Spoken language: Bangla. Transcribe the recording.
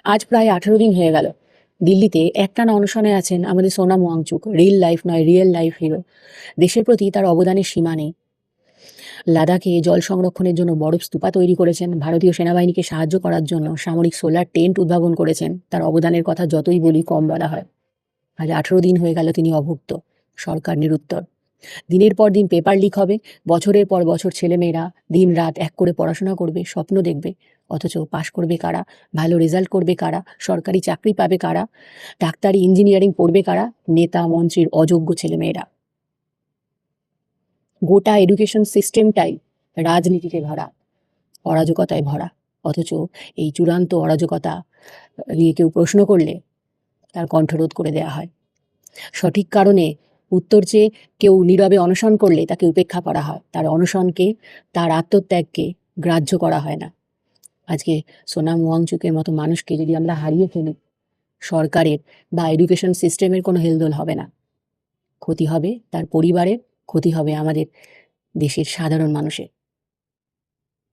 আজ প্রায় 18 দিন হয়ে গেল দিল্লিতে একটানা অনশনে আছেন আমাদের সোনাম ওয়াংচুক। রিল লাইফ নয়, রিয়েল লাইফ হিরো। দেশের প্রতি তার অবদানের সীমা নেই। লাদাখে জল সংরক্ষণের জন্য বরফ স্তূপা তৈরি করেছেন, ভারতীয় সেনাবাহিনীকে সাহায্য করার জন্য সামরিক সোলার টেন্ট উদ্ভাবন করেছেন। তার অবদানের কথা যতই বলি কম বলা হয়। আজ 18 দিন হয়ে গেল তিনি অভুক্ত, সরকার নিরুত্তর। দিনের পর দিন পেপার লিক হবে, বছরের পর বছর ছেলেমেয়েরা দিন রাত এক করে পড়াশোনা করবে, স্বপ্ন দেখবে, অথচ পাশ করবে কারা, ভালো রেজাল্ট করবে কারা, সরকারি চাকরি পাবে কারা, ডাক্তারি ইঞ্জিনিয়ারিং পড়বে কারা? নেতা মন্ত্রীর অযোগ্য ছেলেমেয়েরা। গোটা এডুকেশন সিস্টেমটাই রাজনীতিতে ভরা, অরাজকতায় ভরা। অথচ এই চূড়ান্ত অরাজকতা নিয়ে কেউ প্রশ্ন করলে তার কণ্ঠরোধ করে দেয়া হয়। সঠিক কারণে উত্তর চেয়ে কেউ নীরবে অনশন করলে তাকে উপেক্ষা করা হয়, তার অনশনকে, তার আত্মত্যাগকে গ্রাহ্য করা হয় না। আজকে সোনাম ওয়াংচুকের মতো মানুষকে যদি আমরা হারিয়ে ফেলি, সরকারের বা এডুকেশন সিস্টেমের কোনো হেলদোল হবে না। ক্ষতি হবে তার পরিবারের, ক্ষতি হবে আমাদের দেশের সাধারণ মানুষের।